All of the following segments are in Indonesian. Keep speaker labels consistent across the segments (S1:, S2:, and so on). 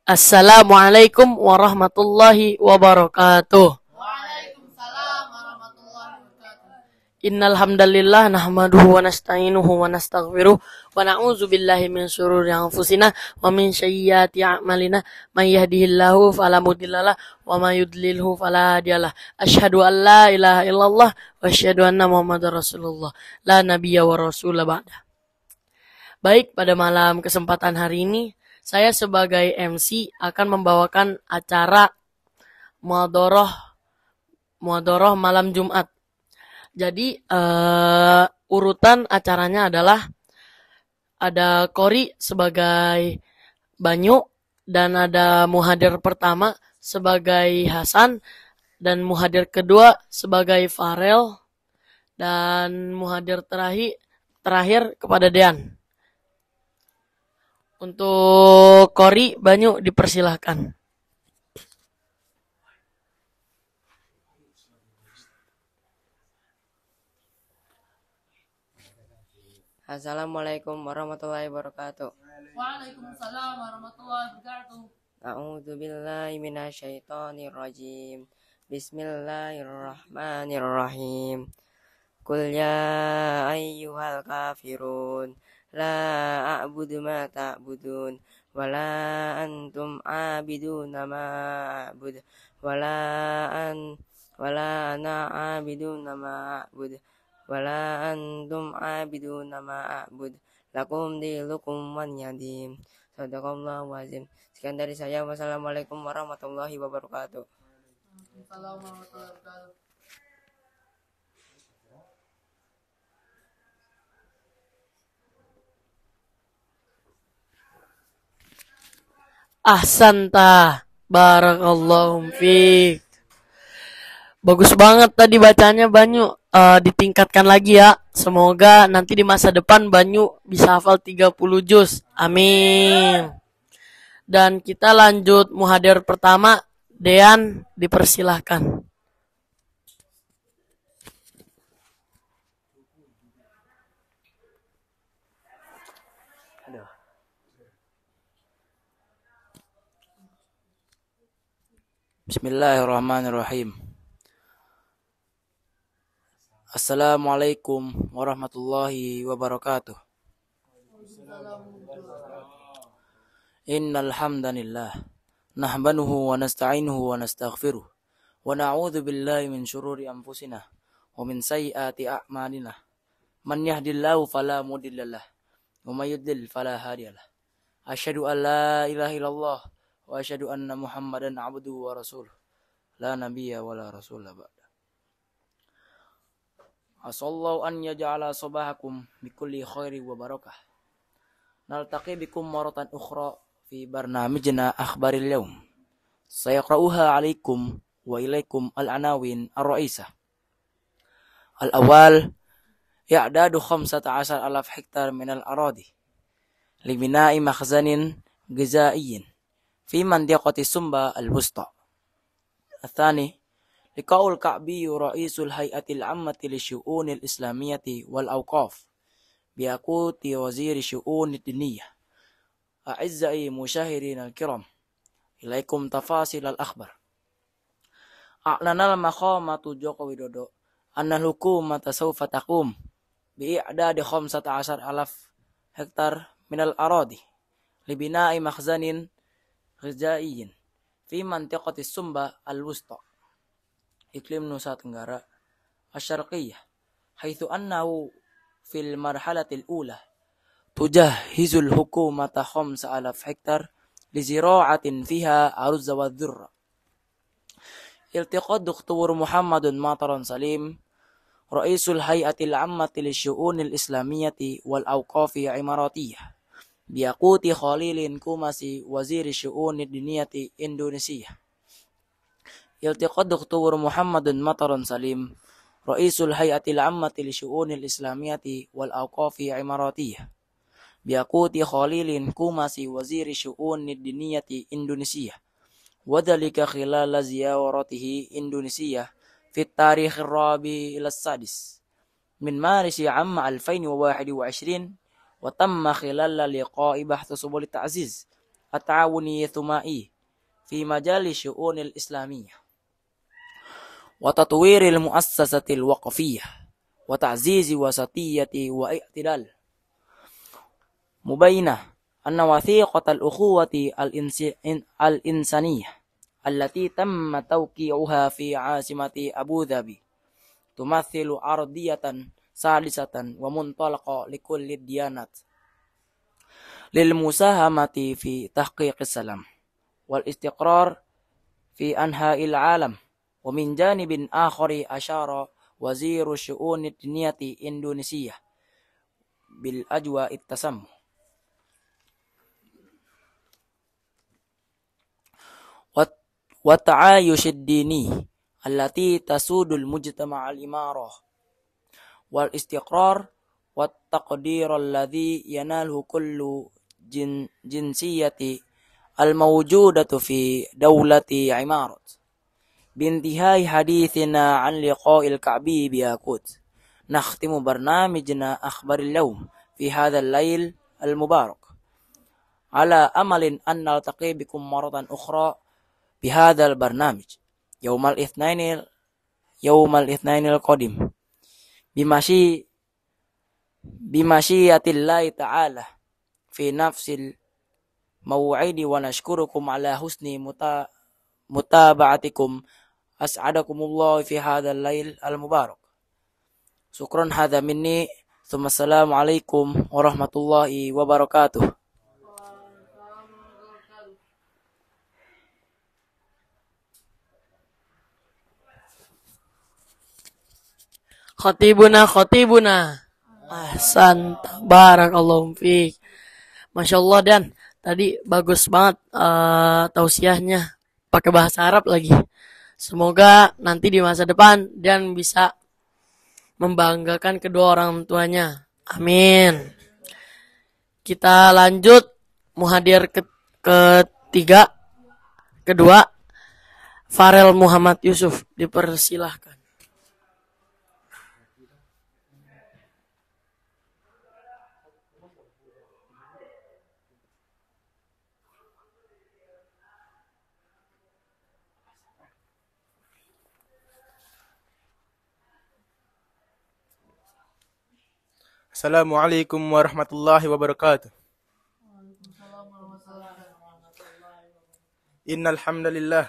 S1: Assalamualaikum warahmatullahi wabarakatuh.
S2: Waalaikumsalam warahmatullahi wabarakatuh.
S1: Innal hamdalillah nahmaduhu wa nasta'inuhu wa nastaghfiruh wa na'udzu billahi min syururi anfusina wa min sayyiati a'malina may yahdihillahu fala mudhillalah wa may yudlilhu fala hadiyalah. Asyhadu an la ilaha illallah wa asyhadu anna Muhammadar Rasulullah la nabiyya wa rasula ba'da. Baik, pada malam kesempatan hari ini saya sebagai MC akan membawakan acara Muhadharah malam Jumat. Jadi urutan acaranya adalah ada Kori sebagai Banyu dan ada muhadir pertama sebagai Hasan dan muhadir kedua sebagai Farel dan muhadir terakhir kepada Dean. Untuk Kori, Banyu dipersilahkan.
S3: Assalamualaikum warahmatullahi wabarakatuh.
S2: Waalaikumsalam warahmatullahi wabarakatuh.
S3: A'udzu billahi minasyaitonir rajim. Bismillahirrahmanirrahim. Qul ya ayyuhal kafirun la a'budu ma ta'budun wala antum 'abiduna ma a'budu wala ana 'abiduna ma a'budu wala antum 'abiduna ma a'budu lakum dinukum waliyadin. Shadaqallahu azim. Sekian dari saya. Wassalamualaikum warahmatullahi wabarakatuh.
S2: Waalaikumsalam warahmatullahi wabarakatuh.
S1: Ahsanta, barakallahu fiik. Bagus banget tadi bacanya Banyu. Ditingkatkan lagi ya. Semoga nanti di masa depan Banyu bisa hafal 30 juz. Amin. Dan kita lanjut muhadir pertama. Dean, dipersilahkan.
S4: Bismillahirrahmanirrahim. Assalamualaikum warahmatullahi wabarakatuh. Innal hamdanillah nahmaduhu wa nasta'inuhu wa nastaghfiruh wa na'udzu billahi min syururi anfusina wa min sayyiati a'malina. Man yahdihillahu fala mudhillalah wa may yudlil fala hadiyalah. Asyhadu an la ilaha illallah wa asyhadu anna Muhammadan abduhu wa rasuluh la nabiyya wa la rasula ba'da. Asallahu an yaj'ala sabahakum bikulli khairi wa barakah. Naltaqi bikum maratan ukhra fi barnamijna akhbaril yawm. Sayaqra'uha 'alaikum wa ilaikum al-anawin ar-ra'isah. Al-awwal i'dadu 15,000 hektar min al-aradi li bina'i makhzanin ghizaiyin في منطقة سمبا الوسطى. الثاني لقاء الكعبي رئيس الهيئة العامة للشؤون الإسلامية والأوقاف بيقود وزير الشؤون الدينية. أعزائي مشاهدين الكرام، إليكم تفاصيل الأخبار. أعلن المقامة جوكو ويدودو أن الحكومة سوف تقوم بإعداد 15,000 هكتار من الأراضي لبناء مخزن غذائي في منطقة السمبا الوسطى إقليم نوسا تنغارا الشرقية، حيث أنه في المرحلة الأولى تجهز الحكومة 5,000 هكتار لزراعة فيها أرز والذرة. التقى الدكتور محمد مطر سليم رئيس الهيئة العامة للشؤون الإسلامية والأوقاف الإماراتية بيقود خليل كوماسي وزير الشؤون الدينية إندونيسيا. التقى الدكتور محمد مطر سليم رئيس الهيئة العامة للشؤون الإسلامية والأوقاف الإماراتية بيقود خليل كوماسي وزير الشؤون الدينية إندونيسيا، وذلك خلال زيارته إندونيسيا في التاريخ الرابع إلى السادس من مارس عام 2021. وتم خلال اللقاء بحث سبل التعزيز التعاوني الثنائي في مجال الشؤون الإسلامية وتطوير المؤسسة الوقفية وتعزيز وسطية واعتدال، مبينة أن وثيقة الأخوة الإنسانية التي تم توقيعها في عاصمة أبو ظبي تمثل أرضية ثالثة ومنطلقة لكل الديانات للمساهمة في تحقيق السلام والاستقرار في أنحاء العالم. ومن جانب آخر أشار وزير الشؤون الدينية إندونيسيا بالأجواء التسامح والتعايش الديني التي تسود المجتمع الإمارة والاستقرار والتقدير الذي يناله كل جنسية الموجودة في دولة عمارة. بانتهاء حديثنا عن لقاء الكعبي بياقوت نختم برنامجنا أخبار اليوم في هذا الليل المبارك على أمل أن نلتقي بكم مرة أخرى بهذا البرنامج يوم الاثنين القادم بمشيئة الله تعالى في نفس الموعد، ونشكركم على حسن متابعتكم. أسعدكم الله في هذا الليل المبارك. شكرا، هذا مني، ثم السلام عليكم ورحمة الله وبركاته.
S1: Khatibuna. Ahsan, barakallahu fiik. Masya Allah, Dan. Tadi bagus banget tausiahnya. Pakai bahasa Arab lagi. Semoga nanti di masa depan Dan bisa membanggakan kedua orang tuanya. Amin. Kita lanjut muhadir kedua, Farel Muhammad Yusuf. Dipersilahkan.
S5: Assalamualaikum warahmatullahi wabarakatuh. Innal hamdalillah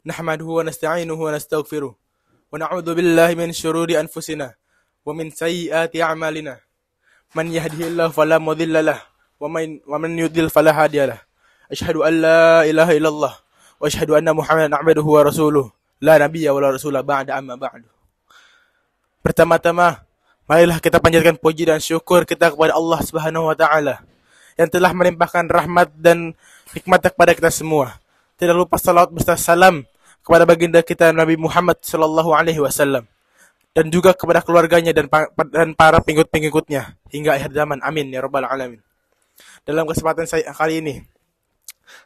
S5: nahmaduhu wa nasta'inuhu wa nastaghfiruh wa na'udzu billahi min shururi anfusina wa min sayyiati a'malina. Man yahdihillahu fala mudilla lahu wa man yudlil fala hadiya lahu. Asyhadu an la ilaha illallah wa asyhadu anna Muhammadan 'abduhu wa rasuluh. La nabiyya wa la rasula ba'da amma ba'du. Pertama-tama, marilah kita panjatkan puji dan syukur kita kepada Allah Subhanahu wa taala yang telah melimpahkan rahmat dan hikmat kepada kita semua. Tidak lupa salawat beserta salam kepada baginda kita Nabi Muhammad sallallahu alaihi wasallam dan juga kepada keluarganya dan para pengikut-pengikutnya hingga akhir zaman. Amin ya rabbal alamin. Dalam kesempatan saya kali ini,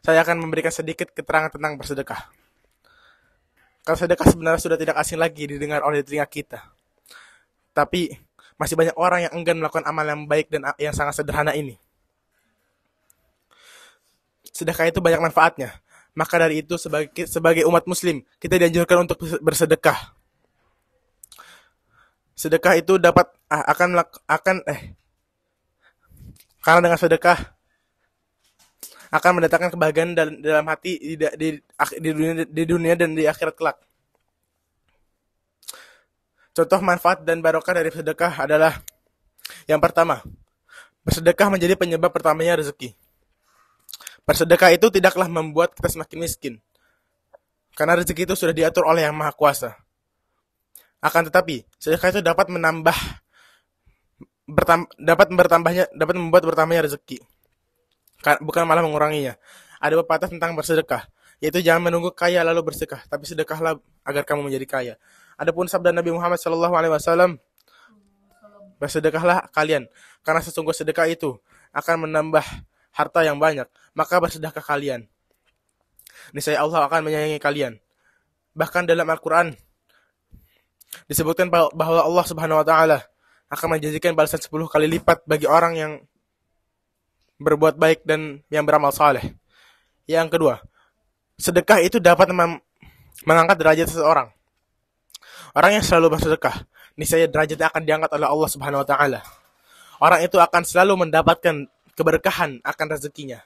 S5: saya akan memberikan sedikit keterangan tentang bersedekah. Karena sedekah sebenarnya sudah tidak asing lagi didengar oleh telinga kita. Tapi masih banyak orang yang enggan melakukan amal yang baik dan yang sangat sederhana ini. Sedekah itu banyak manfaatnya. Maka dari itu sebagai umat muslim, kita dianjurkan untuk bersedekah. Sedekah itu karena dengan sedekah akan mendatangkan kebahagiaan dalam hati di dunia dan di akhirat kelak. Contoh manfaat dan barokah dari sedekah adalah yang pertama, bersedekah menjadi penyebab pertamanya rezeki. Bersedekah itu tidaklah membuat kita semakin miskin, karena rezeki itu sudah diatur oleh Yang Maha Kuasa. Akan tetapi, sedekah itu dapat membuat bertambahnya rezeki, bukan malah menguranginya. Ada pepatah tentang bersedekah, yaitu jangan menunggu kaya lalu bersedekah, tapi sedekahlah agar kamu menjadi kaya. Adapun sabda Nabi Muhammad SAW, bersedekahlah kalian, karena sesungguh sedekah itu akan menambah harta yang banyak, maka bersedekah kalian. Niscaya Allah akan menyayangi kalian. Bahkan dalam Al-Quran disebutkan bahwa Allah Subhanahu Wa Taala akan menjanjikan balasan 10 kali lipat bagi orang yang berbuat baik dan yang beramal saleh. Yang kedua, sedekah itu dapat mengangkat derajat seseorang. Orang yang selalu bersedekah, niscaya derajatnya akan diangkat oleh Allah Subhanahu wa taala. Orang itu akan selalu mendapatkan keberkahan akan rezekinya.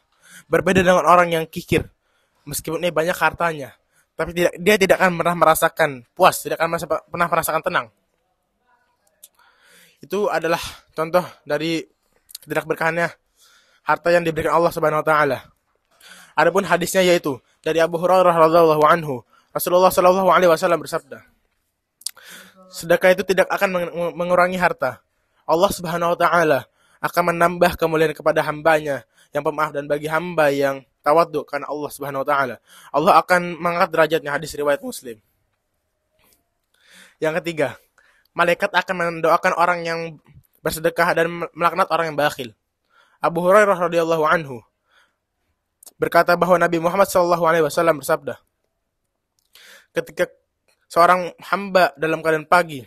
S5: Berbeda dengan orang yang kikir, meskipun dia banyak hartanya, tapi dia tidak akan pernah merasakan puas, tidak akan pernah merasakan tenang. Itu adalah contoh dari tidak berkahnya harta yang diberikan Allah Subhanahu wa taala. Adapun hadisnya yaitu dari Abu Hurairah radhiyallahu anhu, Rasulullah shallallahu alaihi wasallam bersabda, sedekah itu tidak akan mengurangi harta. Allah Subhanahu wa taala akan menambah kemuliaan kepada hambanya yang pemaaf, dan bagi hamba yang tawadhu karena Allah Subhanahu wa taala, Allah akan mengangkat derajatnya. Hadis riwayat Muslim. Yang ketiga, malaikat akan mendoakan orang yang bersedekah dan melaknat orang yang bakhil. Abu Hurairah radhiyallahu anhu berkata bahwa Nabi Muhammad sallallahu alaihi wasallam bersabda, ketika seorang hamba dalam keadaan pagi,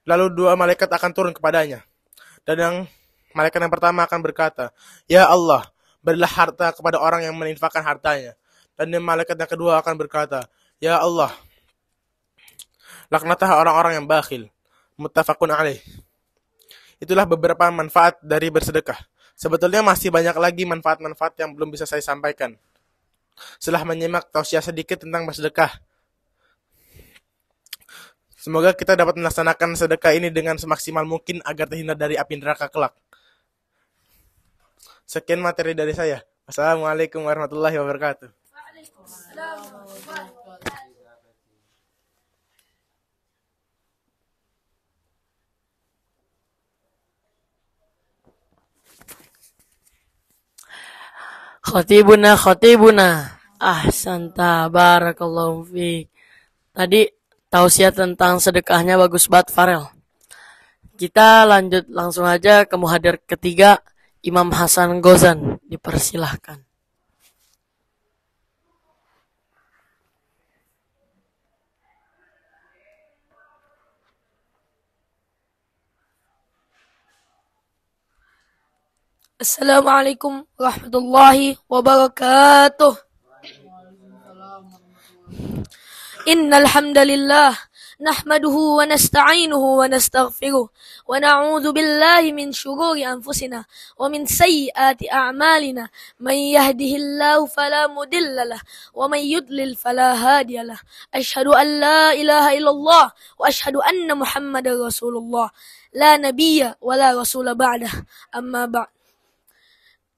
S5: lalu dua malaikat akan turun kepadanya. Dan malaikat yang pertama akan berkata, "Ya Allah, berilah harta kepada orang yang menginfakkan hartanya." Dan malaikat yang kedua akan berkata, "Ya Allah, laknatlah orang-orang yang bakhil." Muttafaqun alaih. Itulah beberapa manfaat dari bersedekah. Sebetulnya masih banyak lagi manfaat-manfaat yang belum bisa saya sampaikan. Setelah menyimak tausiah sedikit tentang bersedekah, semoga kita dapat melaksanakan sedekah ini dengan semaksimal mungkin agar terhindar dari api neraka kelak. Sekian materi dari saya. Wassalamualaikum warahmatullahi wabarakatuh.
S1: Khatibuna. Ahsanta, barakallahu fiik. Tadi tausiah tentang sedekahnya bagus banget, Farel. Kita lanjut langsung aja ke muhadir ketiga, Imam Hasan Ghazan. Dipersilahkan.
S6: Assalamualaikum warahmatullahi wabarakatuh. Innal hamdalillah nahmaduhu wa nasta'inuhu wa nastaghfiruh wa na'udzu billahi min shururi anfusina wa min sayyiati a'malina may yahdihillahu fala mudilla lahu wa may yudlil fala hadiya lahu. Asyhadu an la ilaha illallah wa asyhadu anna Muhammadar Rasulullah. La nabiyya wa la rasula ba'dah. Amma ba'd.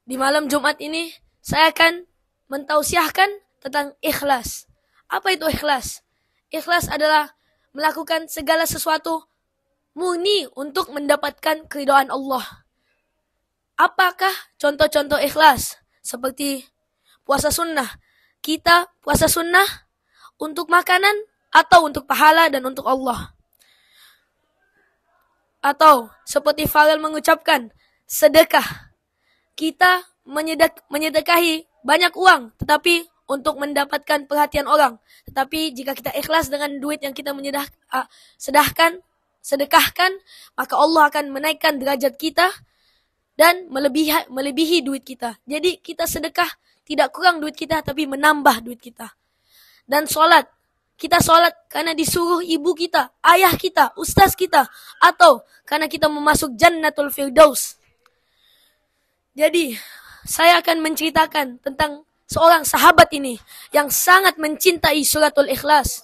S6: Di malam Jumat ini saya akan mentausiahkan tentang ikhlas. Apa itu ikhlas? Ikhlas adalah melakukan segala sesuatu murni untuk mendapatkan keridhaan Allah. Apakah contoh-contoh ikhlas? Seperti puasa sunnah. Kita puasa sunnah untuk makanan atau untuk pahala dan untuk Allah. Atau seperti Farel mengucapkan, sedekah. Kita menyedekahi banyak uang, tetapi untuk mendapatkan perhatian orang. Tetapi jika kita ikhlas dengan duit yang kita sedekahkan, maka Allah akan menaikkan derajat kita dan melebihi duit kita. Jadi kita sedekah tidak kurang duit kita, tapi menambah duit kita. Dan sholat. Kita sholat karena disuruh ibu kita, ayah kita, ustaz kita, atau karena kita memasuk Jannatul Firdaus. Jadi, saya akan menceritakan tentang seorang sahabat ini yang sangat mencintai suratul Ikhlas.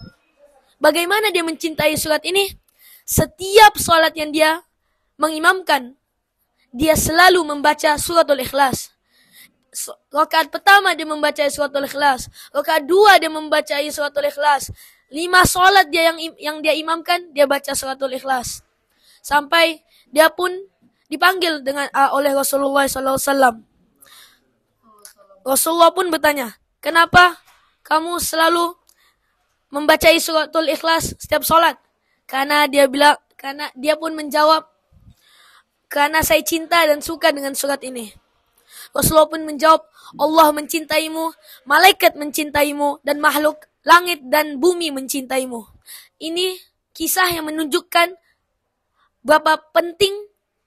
S6: Bagaimana dia mencintai surat ini? Setiap sholat yang dia mengimamkan, dia selalu membaca suratul Ikhlas. Rakaat pertama dia membaca suratul Ikhlas. Rakaat dua dia membaca suratul Ikhlas. 5 sholat dia yang dia imamkan, dia baca suratul Ikhlas. Sampai dia pun dipanggil oleh Rasulullah SAW. Rasulullah pun bertanya, kenapa kamu selalu membaca suratul Ikhlas setiap sholat? Karena dia pun menjawab, karena saya cinta dan suka dengan surat ini. Rasulullah pun menjawab, Allah mencintaimu, malaikat mencintaimu, dan makhluk langit dan bumi mencintaimu. Ini kisah yang menunjukkan berapa penting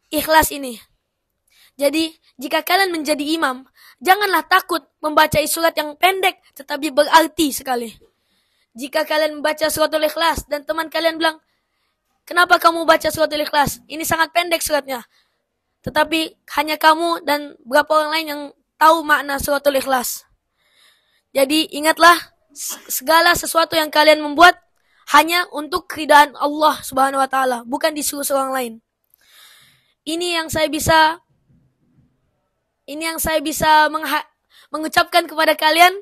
S6: ikhlas ini. Jadi, jika kalian menjadi imam, janganlah takut membaca surat yang pendek tetapi berarti sekali. Jika kalian membaca suratul Ikhlas dan teman kalian bilang, "Kenapa kamu baca suratul Ikhlas? Ini sangat pendek suratnya." Tetapi hanya kamu dan beberapa orang lain yang tahu makna suratul Ikhlas. Jadi ingatlah, segala sesuatu yang kalian membuat hanya untuk keridaan Allah Subhanahu wa taala, bukan disuruh orang lain. Ini yang saya bisa mengucapkan kepada kalian.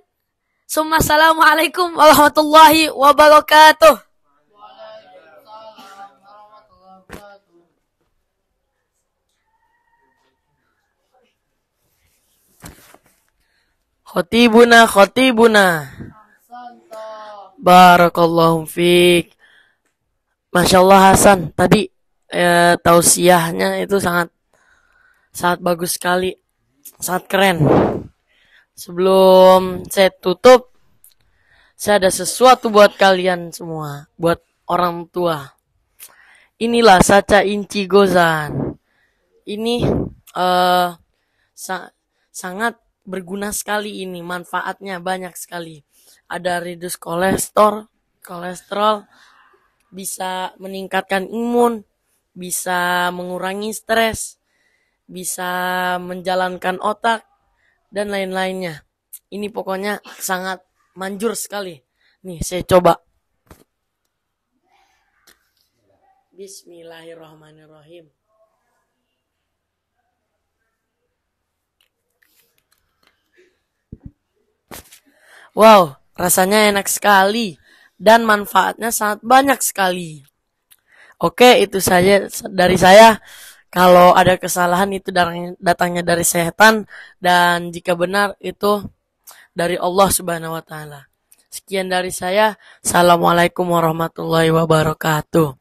S6: Assalamualaikum warahmatullahi wabarakatuh.
S2: Waalaikumsalam warahmatullahi wabarakatuh.
S1: Khotibuna.
S2: Santa.
S1: Barakallahu fiik. Masya Allah Hasan, tadi tausiahnya itu sangat bagus sekali, sangat keren. Sebelum saya tutup, saya ada sesuatu buat kalian semua, buat orang tua. Inilah Saca Inci Gozan. Ini sangat berguna sekali ini, manfaatnya banyak sekali. Ada reduce kolesterol, bisa meningkatkan imun, bisa mengurangi stres, bisa menjalankan otak, dan lain-lainnya. Ini pokoknya sangat manjur sekali. Nih, saya coba. Bismillahirrahmanirrahim. Wow, rasanya enak sekali dan manfaatnya sangat banyak sekali. Oke, itu saja dari saya. Kalau ada kesalahan itu datangnya dari setan, dan jika benar itu dari Allah Subhanahu wa taala. Sekian dari saya. Assalamualaikum warahmatullahi wabarakatuh.